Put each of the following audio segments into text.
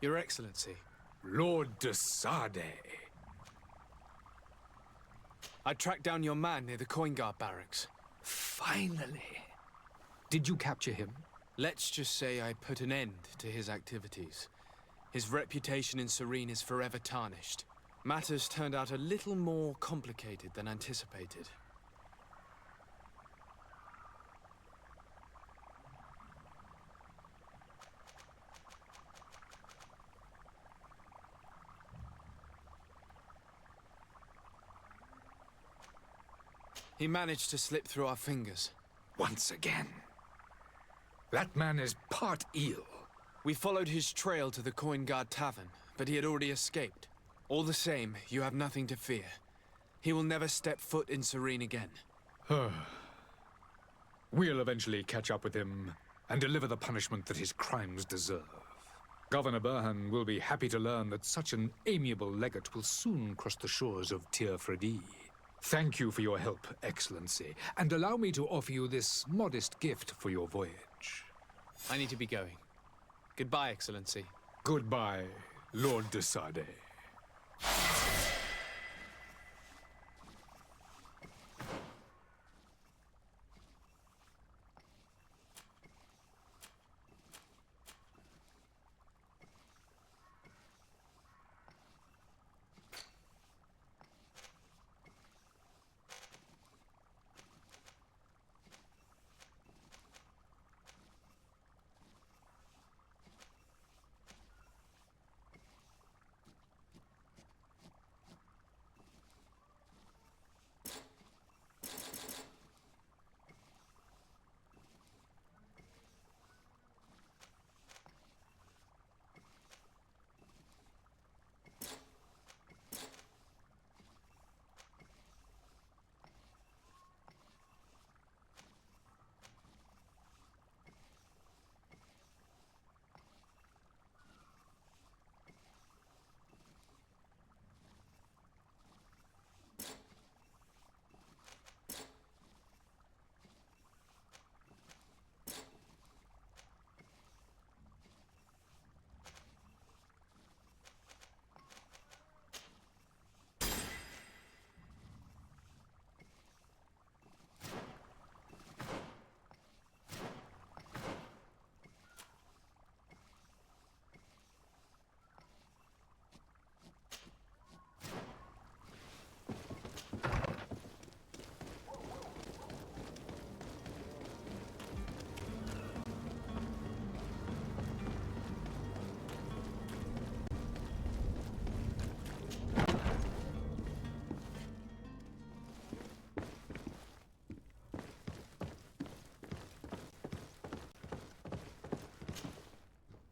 Your Excellency. Lord de Sade. I tracked down your man near the coin guard barracks. Finally. Did you capture him? Let's just say I put an end to his activities. His reputation in Serene is forever tarnished. Matters turned out a little more complicated than anticipated. He managed to slip through our fingers. Once again. That man is part eel. We followed his trail to the Coin Guard Tavern, but he had already escaped. All the same, you have nothing to fear. He will never step foot in Serene again. We'll eventually catch up with him and deliver the punishment that his crimes deserve. Governor Burhan will be happy to learn that such an amiable legate will soon cross the shores of Tir-Fradi. Thank you for your help, Excellency, and allow me to offer you this modest gift for your voyage. I need to be going. Goodbye, Excellency. Goodbye, Lord de Sade.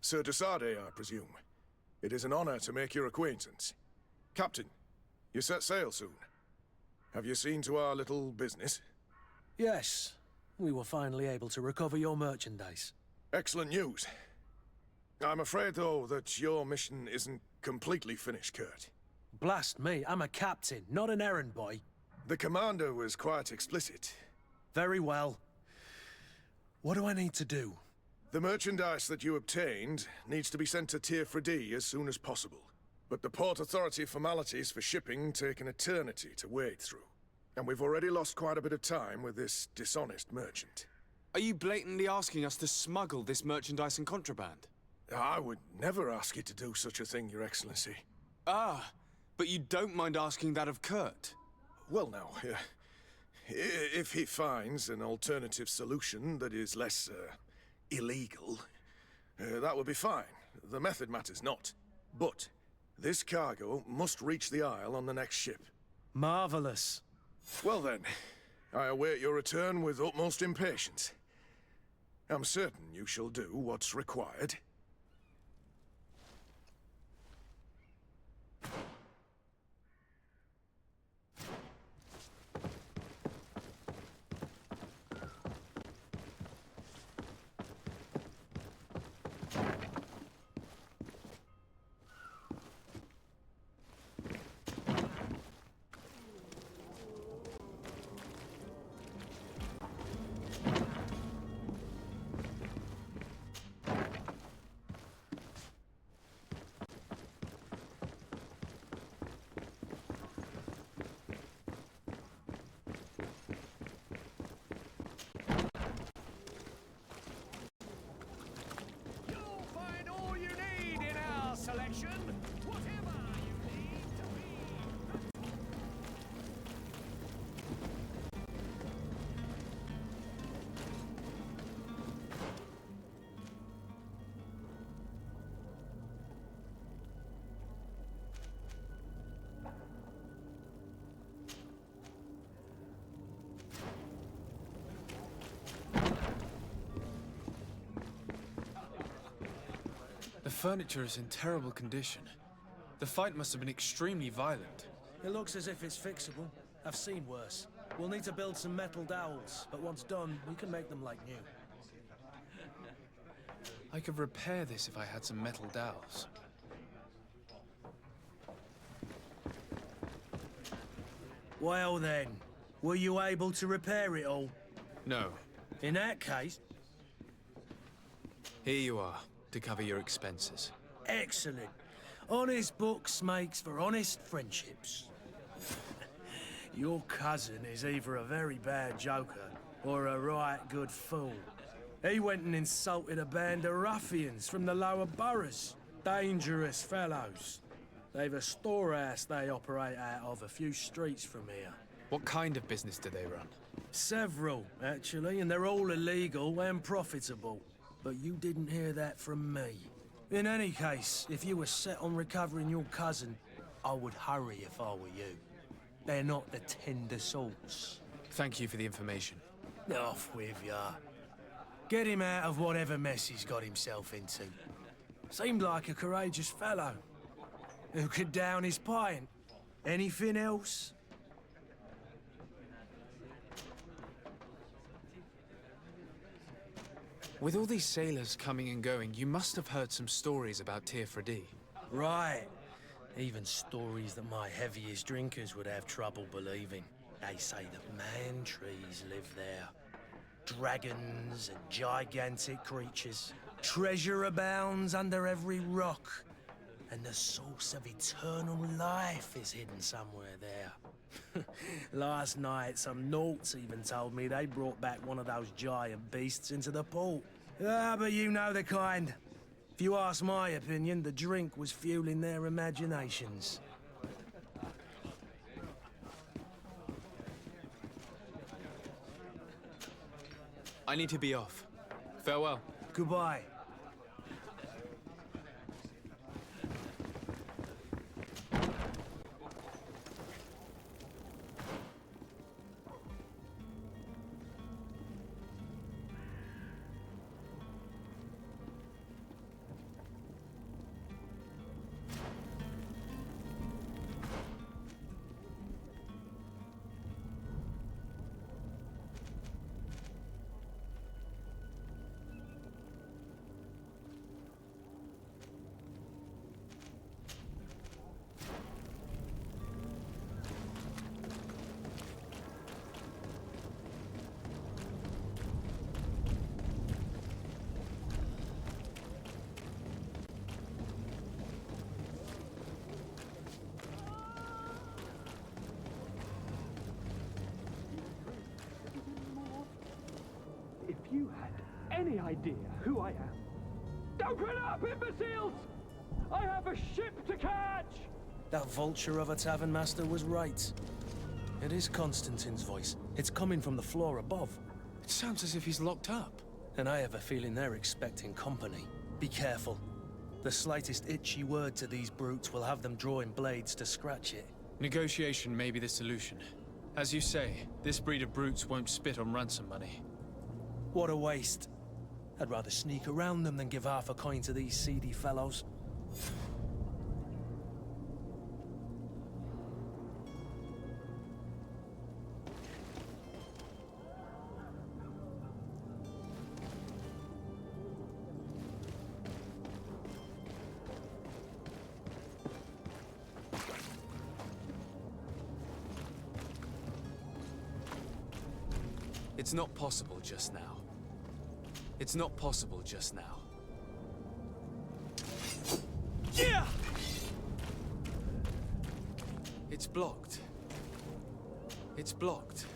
Sir de Sade, I presume. It is an honor to make your acquaintance. Captain, you set sail soon. Have you seen to our little business? Yes. We were finally able to recover your merchandise. Excellent news. I'm afraid, though, that your mission isn't completely finished, Kurt. Blast me, I'm a captain, not an errand boy. The commander was quite explicit. Very well. What do I need to do? The merchandise that you obtained needs to be sent to Tir-Fradi as soon as possible. But the Port Authority formalities for shipping take an eternity to wade through. And we've already lost quite a bit of time with this dishonest merchant. Are you blatantly asking us to smuggle this merchandise and contraband? I would never ask you to do such a thing, Your Excellency. Ah, but you don't mind asking that of Kurt? Well now, if he finds an alternative solution that is less, illegal, that would be fine. The method matters not. But this cargo must reach the Isle on the next ship. Marvelous. Well then, I await your return with utmost impatience. I'm certain you shall do what's required. The furniture is in terrible condition. The fight must have been extremely violent. It looks as if it's fixable. I've seen worse. We'll need to build some metal dowels, but once done, we can make them like new. I could repair this if I had some metal dowels. Well then, were you able to repair it all? No. In that case... Here you are, to cover your expenses. Excellent. Honest books makes for honest friendships. Your cousin is either a very bad joker or a right good fool. He went and insulted a band of ruffians from the lower boroughs. Dangerous fellows. They've a storehouse they operate out of a few streets from here. What kind of business do they run? Several, actually, and they're all illegal and profitable. But you didn't hear that from me. In any case, if you were set on recovering your cousin, I would hurry if I were you. They're not the tender sorts. Thank you for the information. Off with ya. Get him out of whatever mess he's got himself into. Seemed like a courageous fellow. Who could down his pint? Anything else? With all these sailors coming and going, you must have heard some stories about Tir-Fradi. Right. Even stories that my heaviest drinkers would have trouble believing. They say that man-trees live there. Dragons and gigantic creatures. Treasure abounds under every rock. And the source of eternal life is hidden somewhere there. Last night, some Nauts even told me they brought back one of those giant beasts into the port. Ah, but you know the kind. If you ask my opinion, the drink was fueling their imaginations. I need to be off. Farewell. Goodbye. If you had any idea who I am... Open up, imbeciles! I have a ship to catch! That vulture of a tavern master was right. It is Constantine's voice. It's coming from the floor above. It sounds as if he's locked up. And I have a feeling they're expecting company. Be careful. The slightest itchy word to these brutes will have them drawing blades to scratch it. Negotiation may be the solution. As you say, this breed of brutes won't spit on ransom money. What a waste. I'd rather sneak around them than give half a coin to these seedy fellows. It's not possible just now. It's not possible just now. Yeah! It's blocked. It's blocked.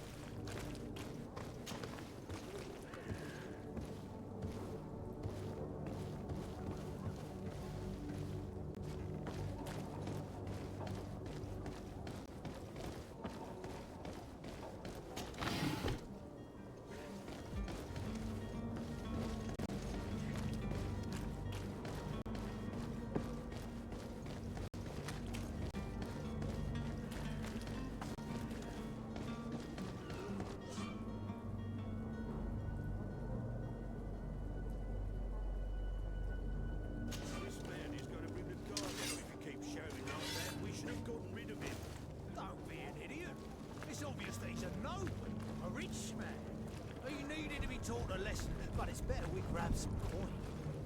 taught a lesson, but it's better we grab some coin.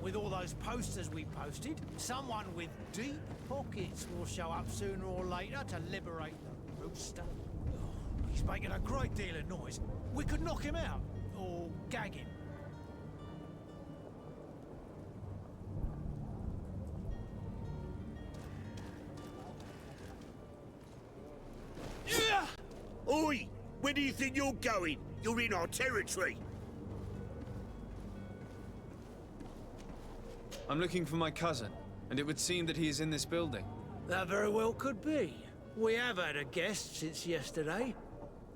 With all those posters we posted, someone with deep pockets will show up sooner or later to liberate the rooster. Oh, he's making a great deal of noise. We could knock him out, or gag him. Oi! Where do you think you're going? You're in our territory. I'm looking for my cousin, and it would seem that he is in this building. That very well could be. We have had a guest since yesterday.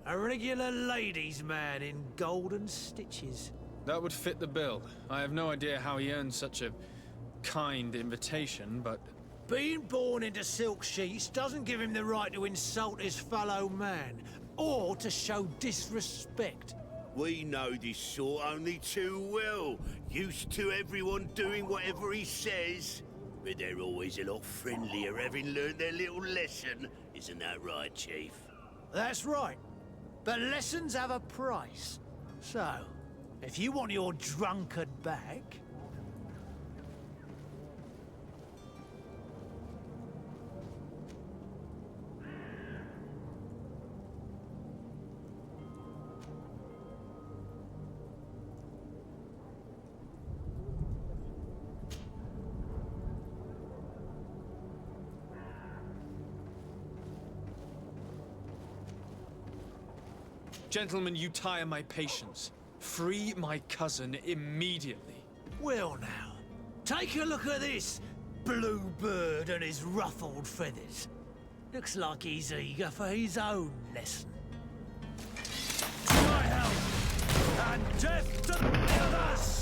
A regular ladies' man in golden stitches. That would fit the bill. I have no idea how he earned such a kind invitation, but... Being born into silk sheets doesn't give him the right to insult his fellow man, or to show disrespect. We know this sort only too well. Used to everyone doing whatever he says. But they're always a lot friendlier having learned their little lesson. Isn't that right, Chief? That's right. But lessons have a price. So, if you want your drunkard back... Gentlemen, you tire my patience. Free my cousin immediately. Well now, take a look at this blue bird and his ruffled feathers. Looks like he's eager for his own lesson. My help and death to the others!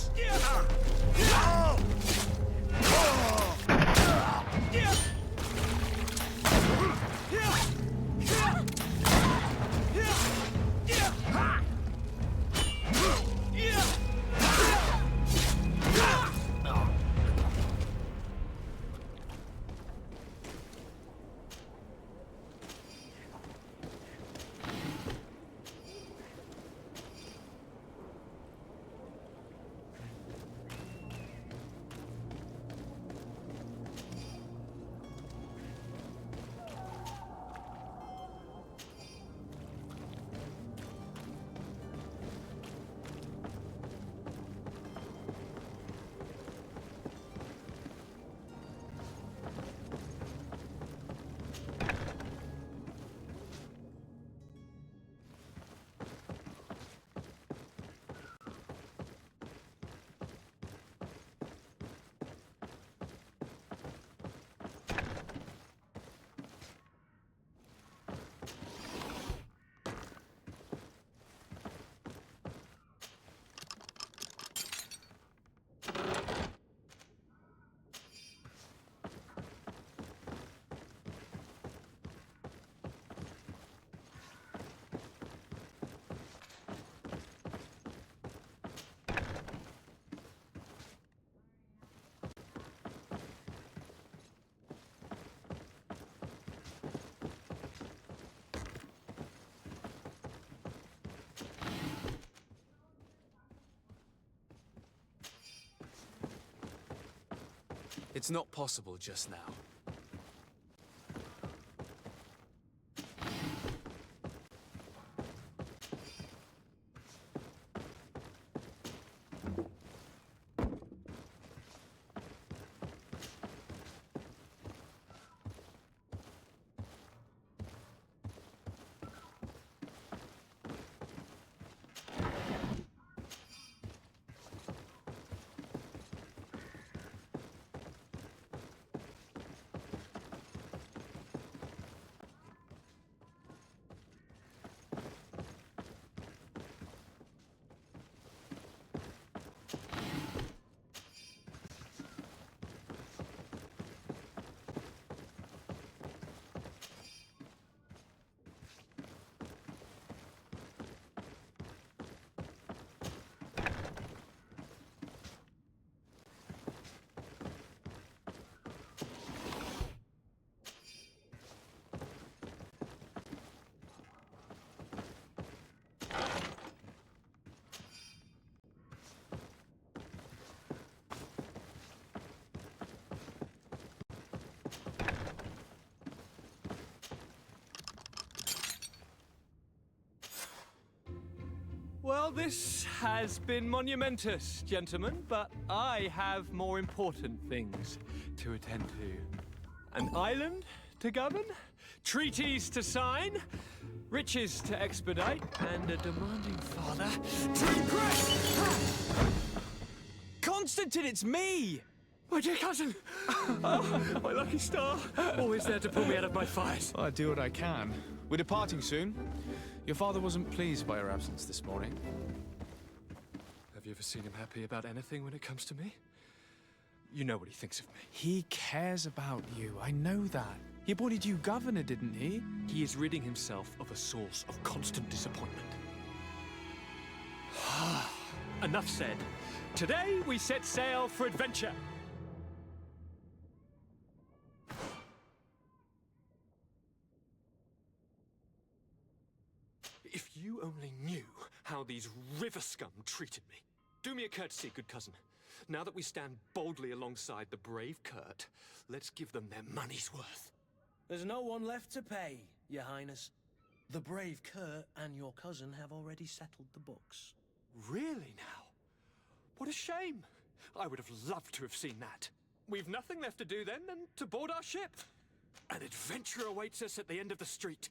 It's not possible just now. this has been monumentous, gentlemen, but I have more important things to attend to. An island to govern, treaties to sign, riches to expedite, and a demanding father to impress! Constantine, it's me! My dear cousin! Oh, my lucky star! Always there to pull me out of my fires. Well, I do what I can. We're departing soon. Your father wasn't pleased by your absence this morning. Have you ever seen him happy about anything when it comes to me? You know what he thinks of me. He cares about you, I know that. He appointed you governor, didn't he? He is ridding himself of a source of constant disappointment. Enough said. Today we set sail for adventure. If you only knew how these river scum treated me. Do me a courtesy, good cousin. Now that we stand boldly alongside the brave Kurt, let's give them their money's worth. There's no one left to pay, Your Highness. The brave Kurt and your cousin have already settled the books. Really now? What a shame. I would have loved to have seen that. We've nothing left to do then than to board our ship. An adventure awaits us at the end of the street.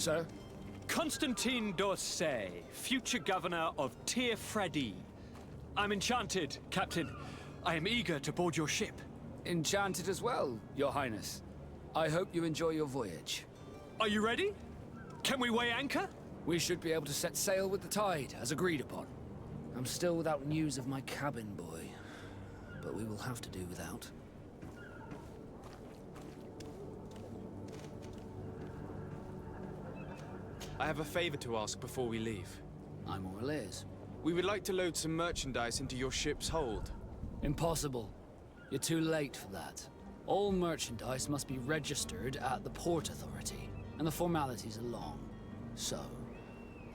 Sir? Constantine d'Orsay, future governor of Tir-Fradi. I'm enchanted, Captain. I am eager to board your ship. Enchanted as well, Your Highness. I hope you enjoy your voyage. Are you ready? Can we weigh anchor? We should be able to set sail with the tide, as agreed upon. I'm still without news of my cabin boy, but we will have to do without. I have a favor to ask before we leave. I'm all ears. We would like to load some merchandise into your ship's hold. Impossible. You're too late for that. All merchandise must be registered at the Port Authority, and the formalities are long. So,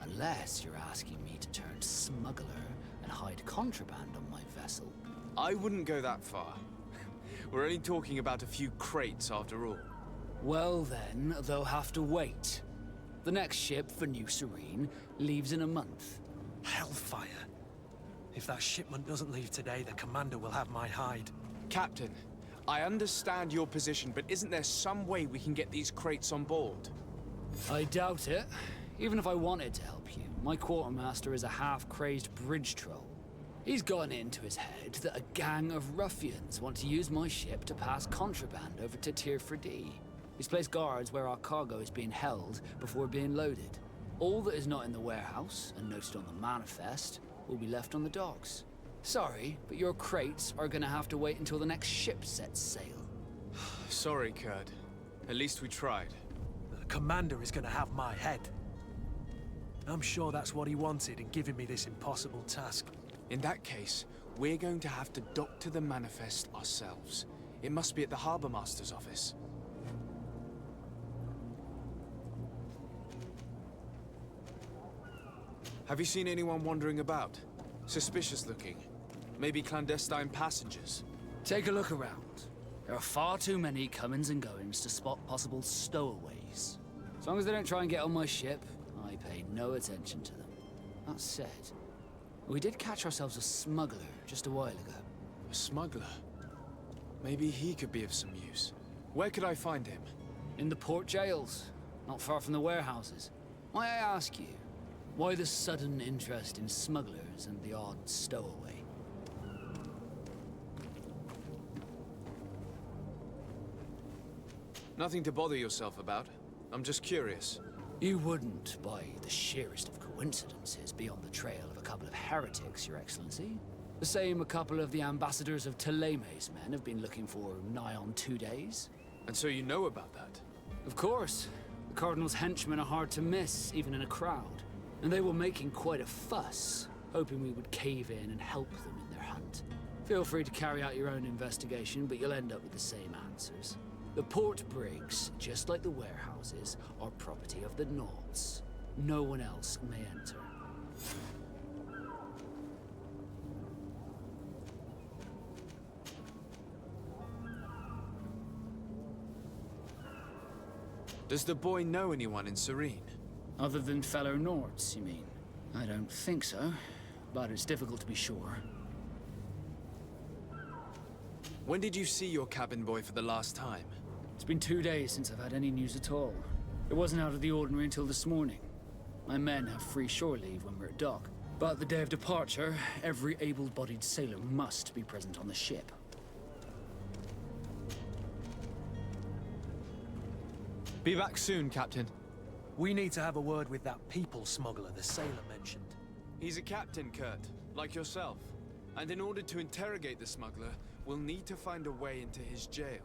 unless you're asking me to turn smuggler and hide contraband on my vessel. I wouldn't go that far. We're only talking about a few crates after all. Well then, they'll have to wait. The next ship for New Serene leaves in a month. Hellfire. If that shipment doesn't leave today, the commander will have my hide. Captain, I understand your position, but isn't there some way we can get these crates on board? I doubt it. Even if I wanted to help you, my quartermaster is a half-crazed bridge troll. He's gotten it into his head that a gang of ruffians want to use my ship to pass contraband over to Tir-Fradi. He's placed guards where our cargo is being held before being loaded. All that is not in the warehouse, and noted on the manifest, will be left on the docks. Sorry, but your crates are gonna have to wait until the next ship sets sail. Sorry, Kurt. At least we tried. The commander is gonna have my head. I'm sure that's what he wanted in giving me this impossible task. In that case, we're going to have to dock to the manifest ourselves. It must be at the Harbour Master's office. Have you seen anyone wandering about? Suspicious looking. Maybe clandestine passengers. Take a look around. There are far too many comings and goings to spot possible stowaways. As long as they don't try and get on my ship, I pay no attention to them. That said, we did catch ourselves a smuggler just a while ago. A smuggler? Maybe he could be of some use. Where could I find him? In the port jails, not far from the warehouses. May I ask you, why the sudden interest in smugglers and the odd stowaway? Nothing to bother yourself about. I'm just curious. You wouldn't, by the sheerest of coincidences, be on the trail of a couple of heretics, Your Excellency. The same a couple of the ambassadors of Ptolemy's men have been looking for nigh on 2 days. And so you know about that? Of course. The Cardinal's henchmen are hard to miss, even in a crowd. And they were making quite a fuss, hoping we would cave in and help them in their hunt. Feel free to carry out your own investigation, but you'll end up with the same answers. The port brigs, just like the warehouses, are property of the Nauts. No one else may enter. Does the boy know anyone in Serene? Other than fellow Norts, you mean? I don't think so, but it's difficult to be sure. When did you see your cabin boy for the last time? It's been 2 days since I've had any news at all. It wasn't out of the ordinary until this morning. My men have free shore leave when we're at dock, but the day of departure, every able-bodied sailor must be present on the ship. Be back soon, Captain. We need to have a word with that people smuggler the sailor mentioned. He's a captain, Kurt, like yourself. And in order to interrogate the smuggler, we'll need to find a way into his jail.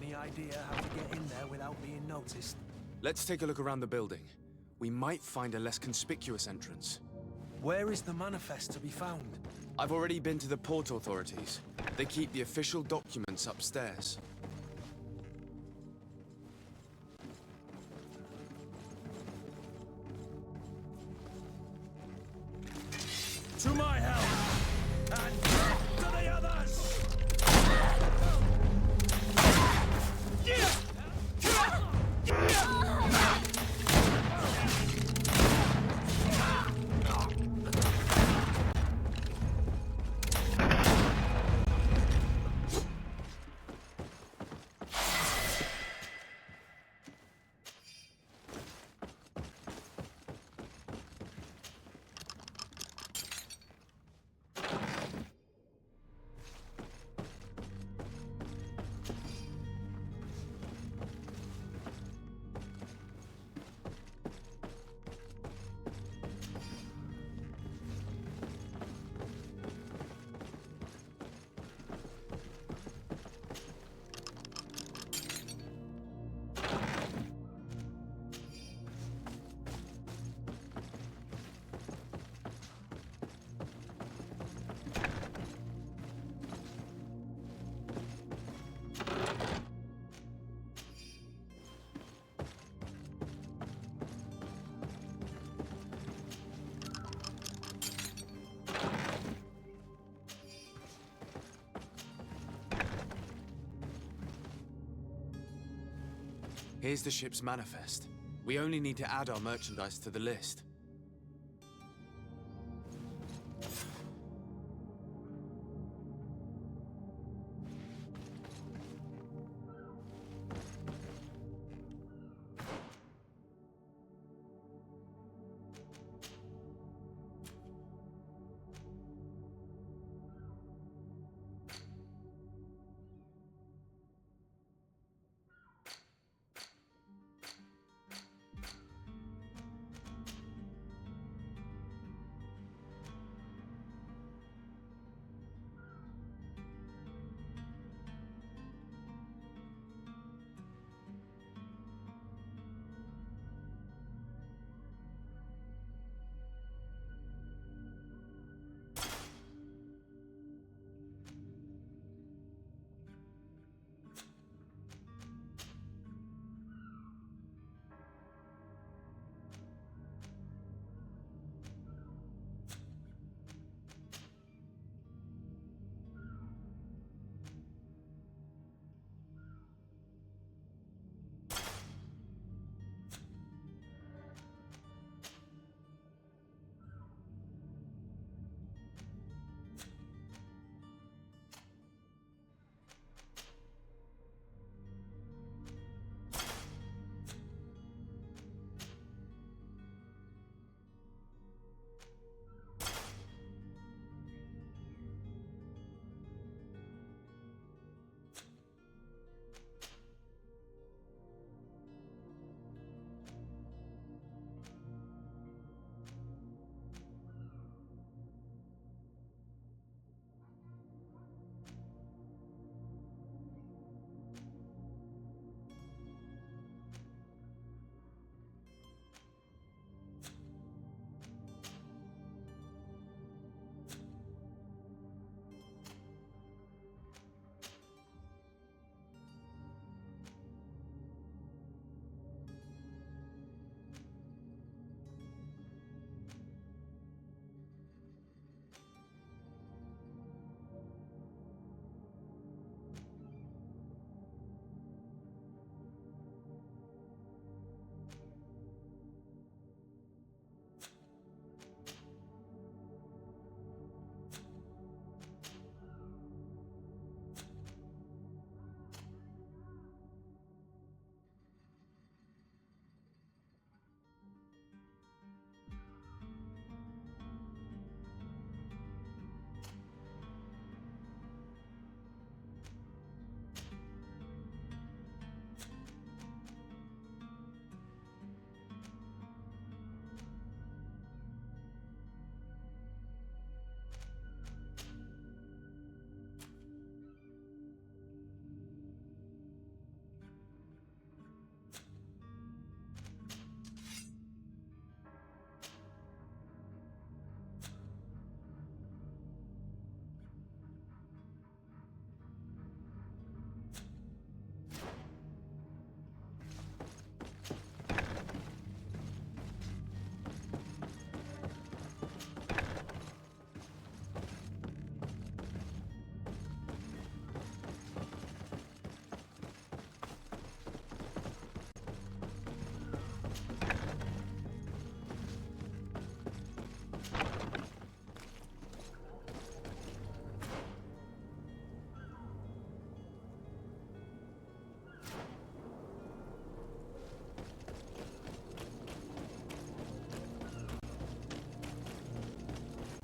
Any idea how to get in there without being noticed? Let's take a look around the building. We might find a less conspicuous entrance. Where is the manifest to be found? I've already been to the port authorities. They keep the official documents upstairs. Here's the ship's manifest. We only need to add our merchandise to the list.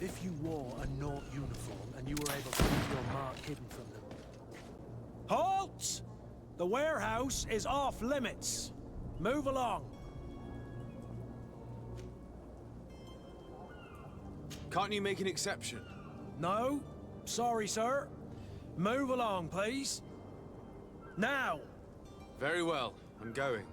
If you wore a Naught uniform and you were able to keep your mark hidden from them. Halt! The warehouse is off limits. Move along. Can't you make an exception? No? Sorry, sir. Move along, please. Now! Very well, I'm going.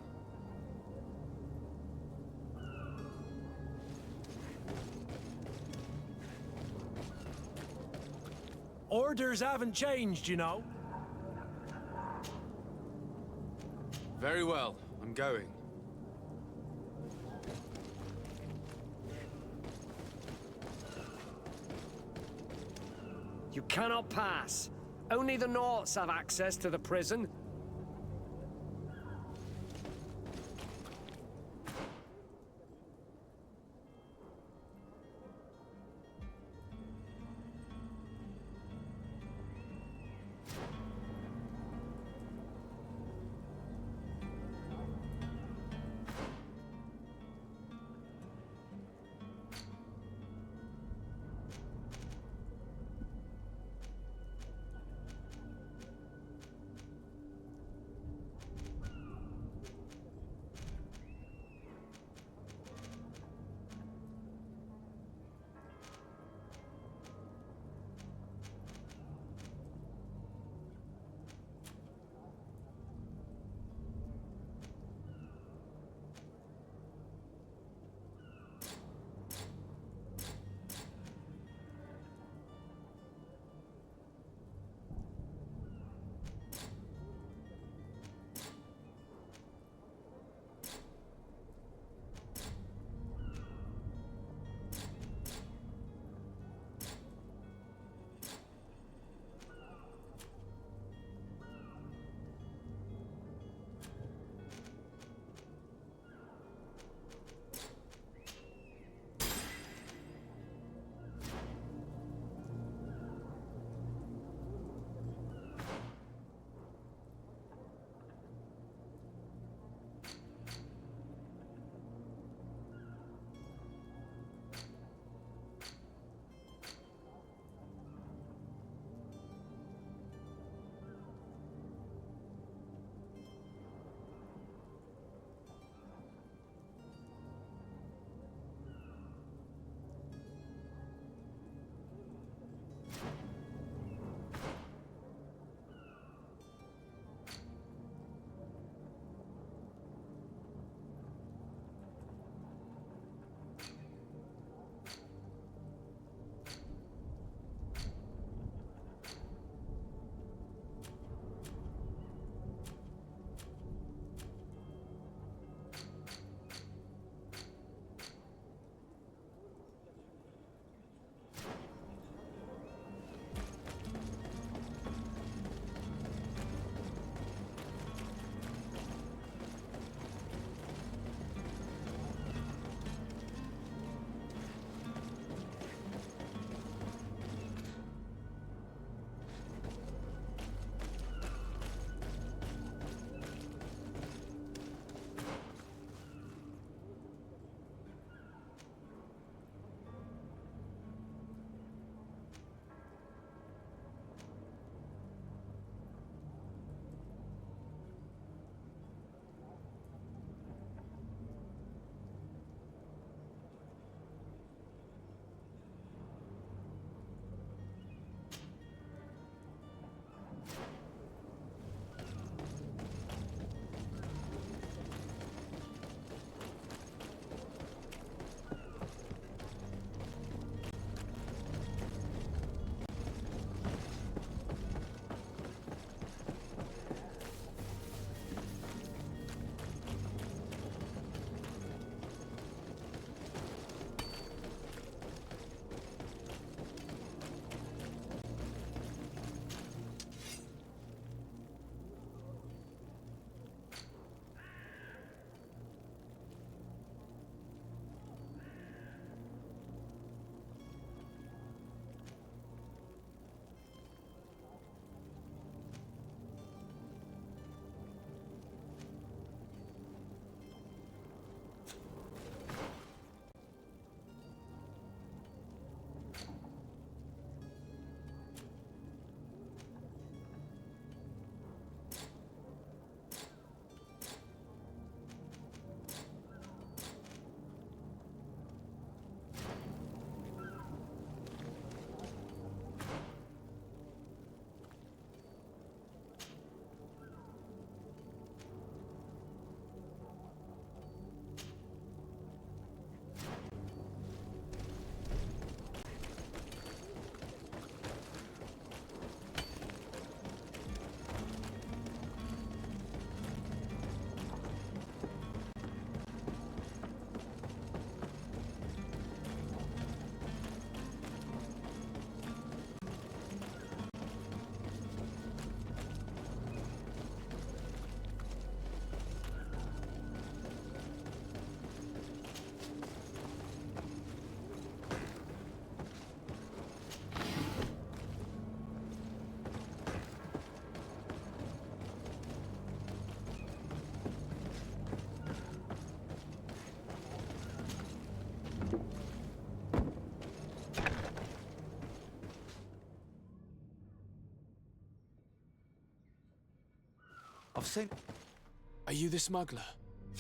Orders haven't changed, you know. Very well, I'm going. You cannot pass. Only the Naughts have access to the prison. I've seen... Are you the smuggler?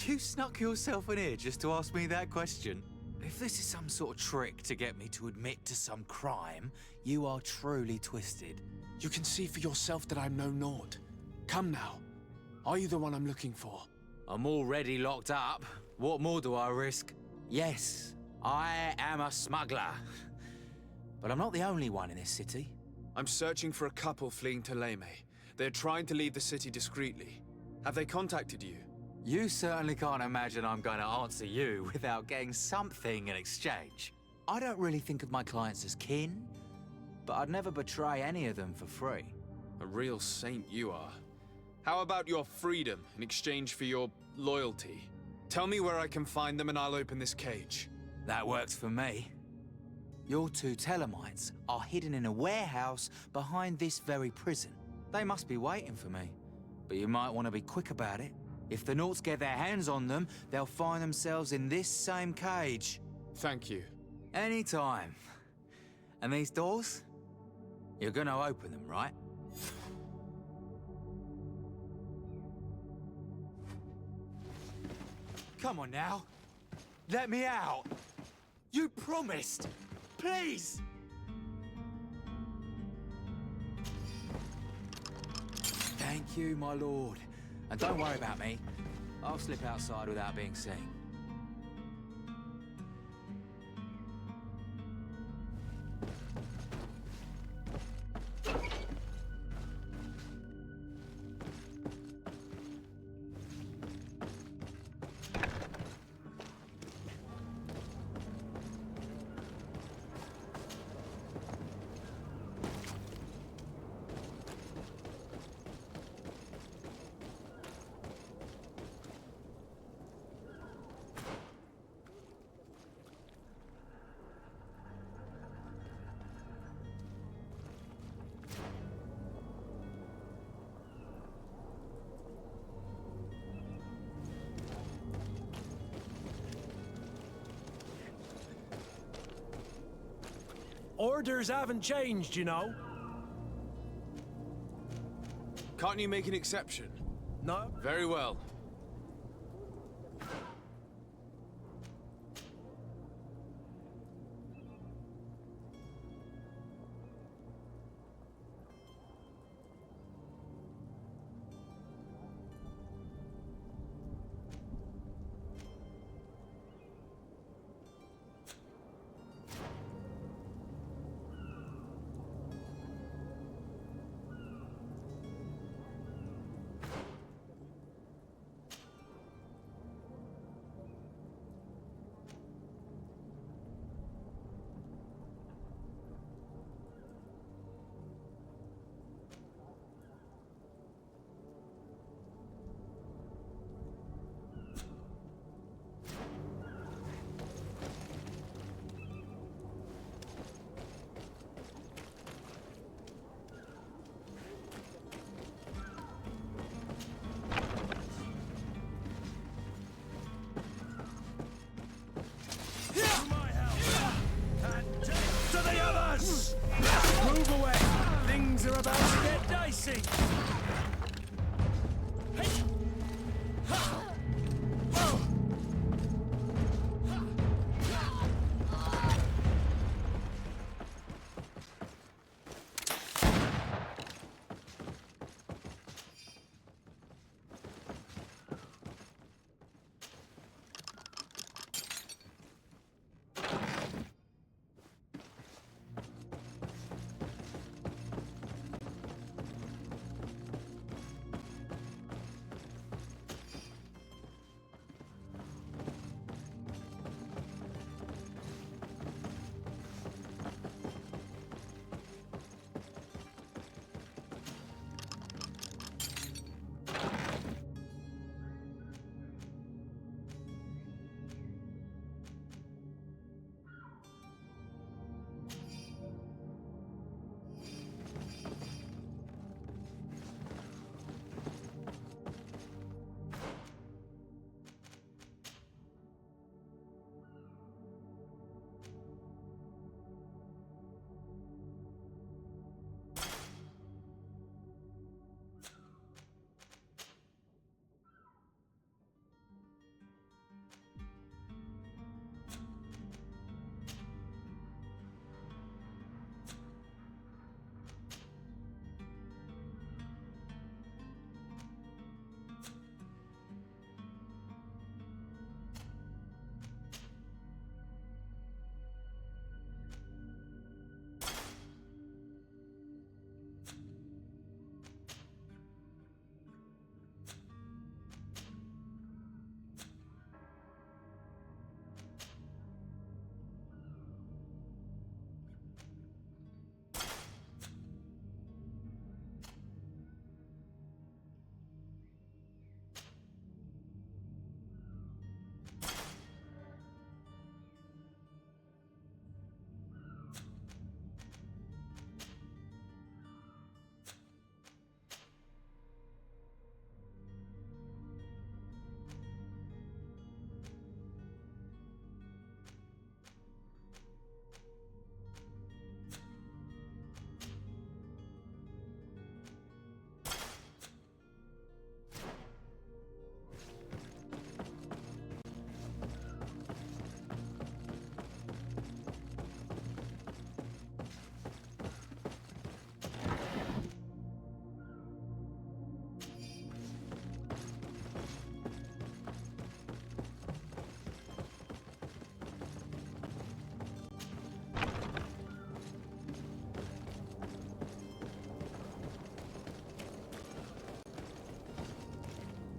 You snuck yourself in here just to ask me that question? If this is some sort of trick to get me to admit to some crime, you are truly twisted. You can see for yourself that I'm no naught. Come now. Are you the one I'm looking for? I'm already locked up. What more do I risk? Yes, I am a smuggler. But I'm not the only one in this city. I'm searching for a couple fleeing to Leme. They're trying to leave the city discreetly. Have they contacted you? You certainly can't imagine I'm going to answer you without getting something in exchange. I don't really think of my clients as kin, but I'd never betray any of them for free. A real saint you are. How about your freedom in exchange for your loyalty? Tell me where I can find them and I'll open this cage. That works for me. Your two Telemites are hidden in a warehouse behind this very prison. They must be waiting for me, but you might want to be quick about it. If the Nauts get their hands on them, they'll find themselves in this same cage. Thank you. Anytime. And these doors? You're gonna open them, right? Come on now. Let me out. You promised. Please. Thank you, my lord. And don't worry about me. I'll slip outside without being seen. Orders haven't changed, you know. Can't you make an exception? No? Very well. Move away! Things are about to get dicey!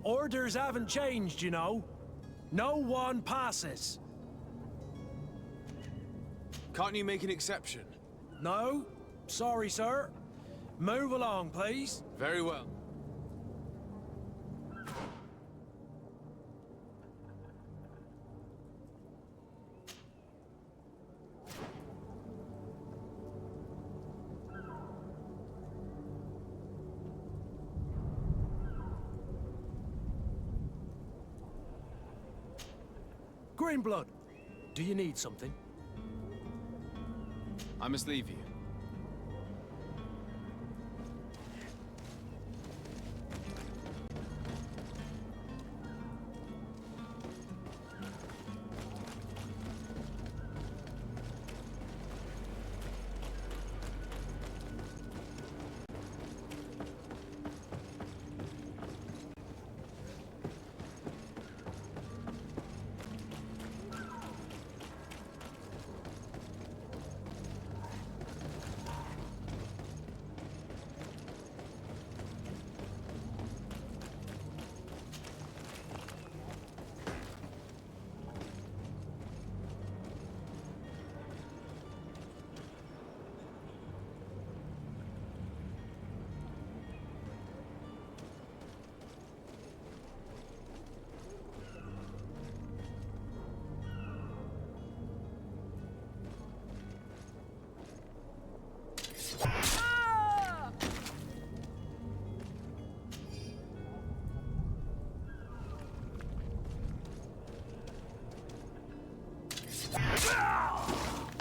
Orders haven't changed, you know. No one passes. Can't you make an exception? No? Sorry, sir. Move along, please. Very well. Greenblood, do you need something? I must leave you.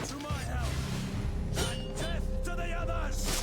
To my help! And death to the others!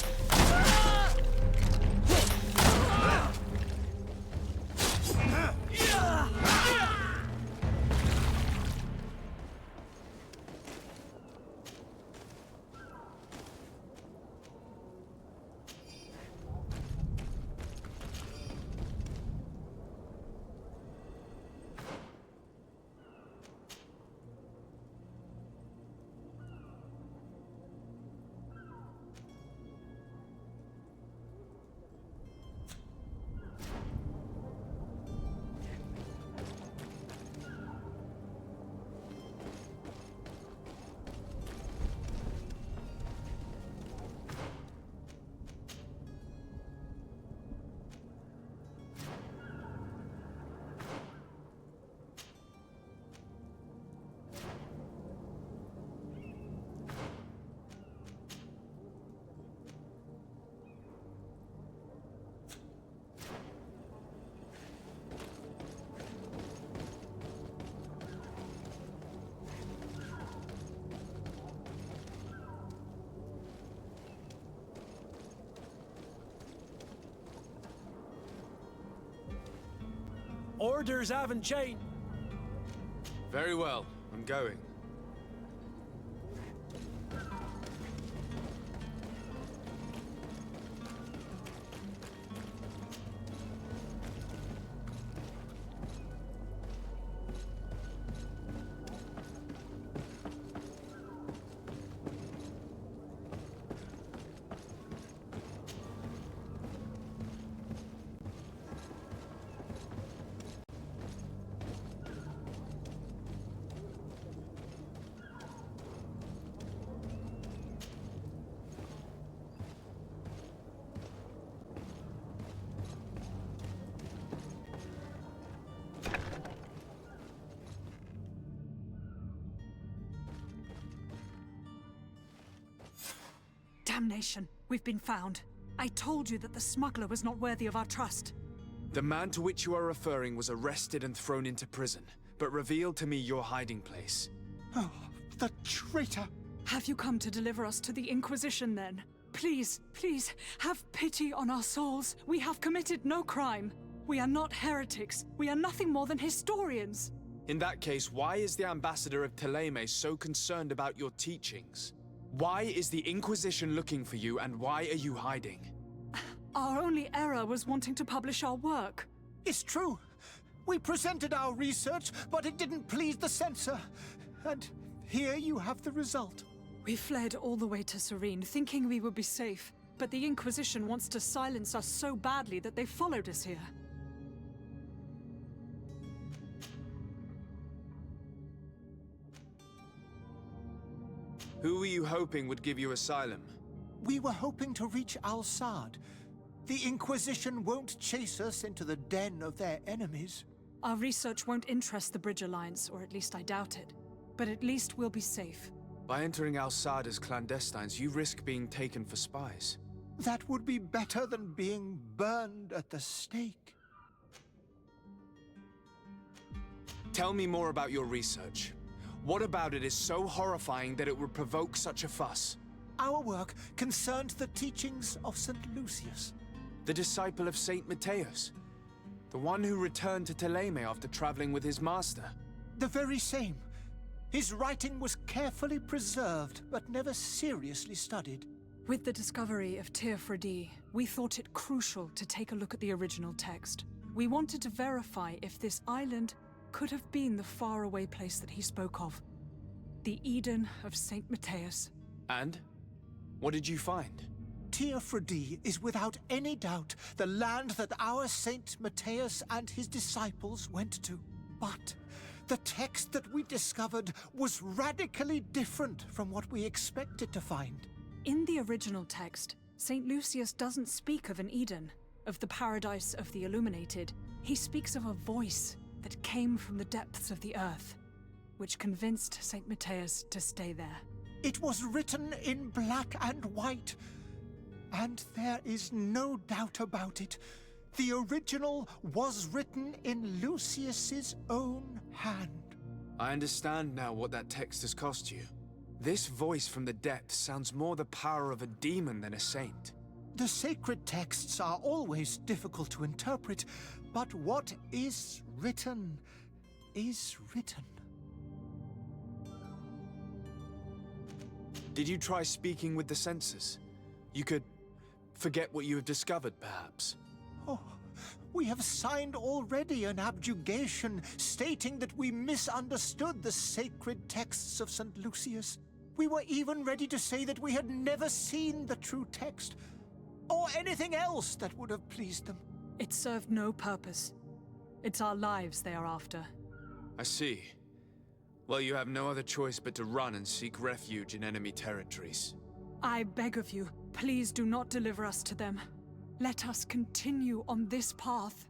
Orders haven't changed. Very well. I'm going. Damnation! We've been found. I told you that the smuggler was not worthy of our trust. The man to which you are referring was arrested and thrown into prison, but revealed to me your hiding place. Oh, the traitor! Have you come to deliver us to the Inquisition, then? Please, please, have pity on our souls. We have committed no crime. We are not heretics. We are nothing more than historians. In that case, why is the ambassador of Thélème so concerned about your teachings? Why is the Inquisition looking for you, and why are you hiding? Our only error was wanting to publish our work. It's true. We presented our research, but it didn't please the censor. And here you have the result. We fled all the way to Serene, thinking we would be safe. But the Inquisition wants to silence us so badly that they followed us here. Who were you hoping would give you asylum? We were hoping to reach Al-Sad. The Inquisition won't chase us into the den of their enemies. Our research won't interest the Bridge Alliance, or at least I doubt it. But at least we'll be safe. By entering Al-Sad as clandestines, you risk being taken for spies. That would be better than being burned at the stake. Tell me more about your research. What about it is so horrifying that it would provoke such a fuss? Our work concerned the teachings of St. Lucius. The disciple of Saint Matthias? The one who returned to Teleme after traveling with his master? The very same. His writing was carefully preserved, but never seriously studied. With the discovery of Tir-Fradi, we thought it crucial to take a look at the original text. We wanted to verify if this island could have been the faraway place that he spoke of. The Eden of Saint Matthias. And? What did you find? Tir-Fradi is without any doubt the land that our Saint Matthias and his disciples went to. But the text that we discovered was radically different from what we expected to find. In the original text, St. Lucius doesn't speak of an Eden, of the paradise of the illuminated. He speaks of a voice that came from the depths of the earth, which convinced St. Matthias to stay there. It was written in black and white, and there is no doubt about it. The original was written in Lucius's own hand. I understand now what that text has cost you. This voice from the depths sounds more the power of a demon than a saint. The sacred texts are always difficult to interpret, but what is written is written. Did you try speaking with the censors? You could forget what you have discovered, perhaps. Oh, we have signed already an abjugation stating that we misunderstood the sacred texts of St. Lucius. We were even ready to say that we had never seen the true text, or anything else that would have pleased them. It served no purpose. It's our lives they are after. I see. Well, you have no other choice but to run and seek refuge in enemy territories. I beg of you, please do not deliver us to them. Let us continue on this path.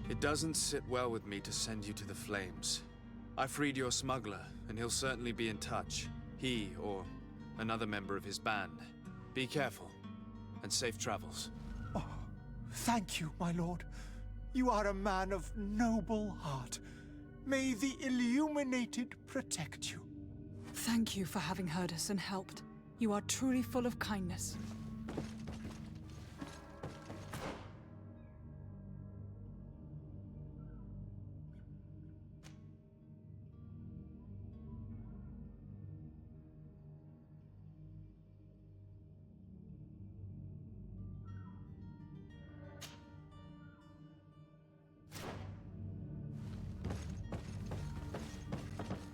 It doesn't sit well with me to send you to the flames. I freed your smuggler, and he'll certainly be in touch. He, or another member of his band. Be careful, and safe travels. Oh, thank you, my lord. You are a man of noble heart. May the illuminated protect you. Thank you for having heard us and helped. You are truly full of kindness.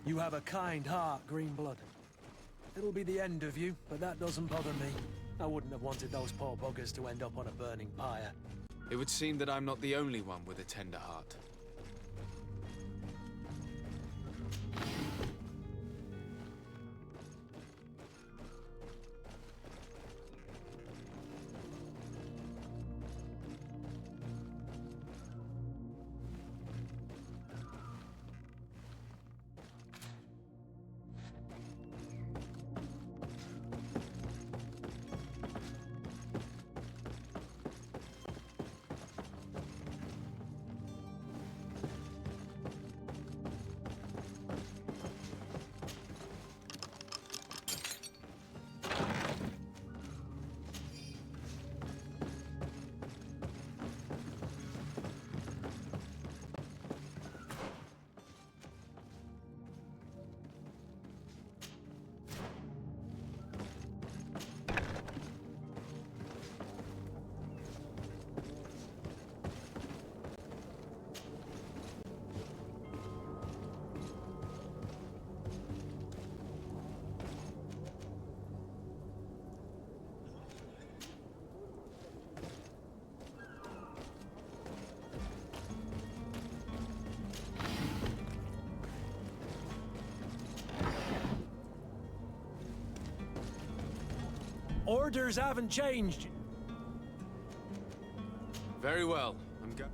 You have a kind heart, Greenblood. It'll be the end of you, but that doesn't bother me. I wouldn't have wanted those poor buggers to end up on a burning pyre. It would seem that I'm not the only one with a tender heart. Orders haven't changed. Very well. I'm go.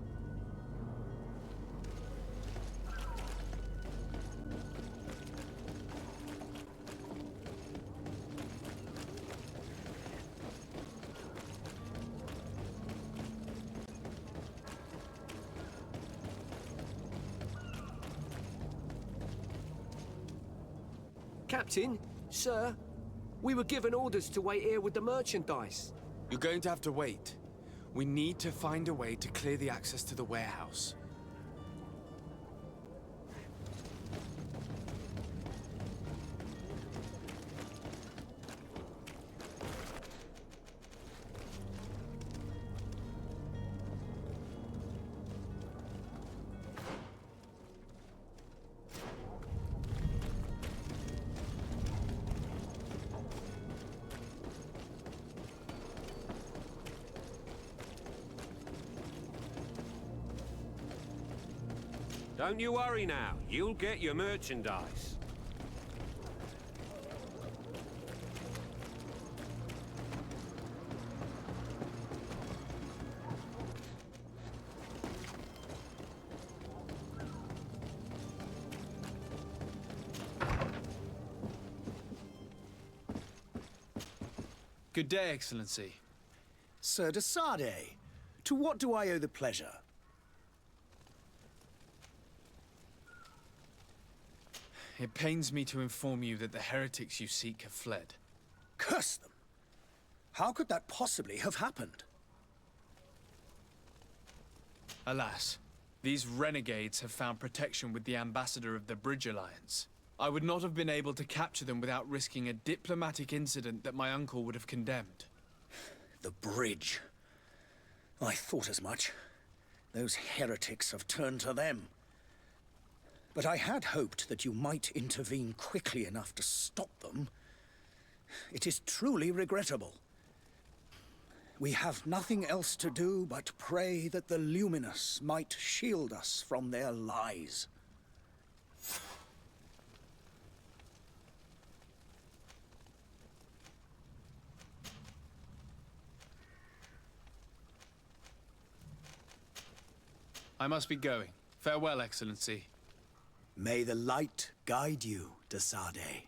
Captain, sir, we were given orders to wait here with the merchandise. You're going to have to wait. We need to find a way to clear the access to the warehouse. Don't you worry now. You'll get your merchandise. Good day, Excellency. Sir Desade, to what do I owe the pleasure? It pains me to inform you that the heretics you seek have fled. Curse them! How could that possibly have happened? Alas, these renegades have found protection with the ambassador of the Bridge Alliance. I would not have been able to capture them without risking a diplomatic incident that my uncle would have condemned. The bridge. I thought as much. Those heretics have turned to them. But I had hoped that you might intervene quickly enough to stop them. It is truly regrettable. We have nothing else to do but pray that the Luminous might shield us from their lies. I must be going. Farewell, Excellency. May the light guide you, Desade.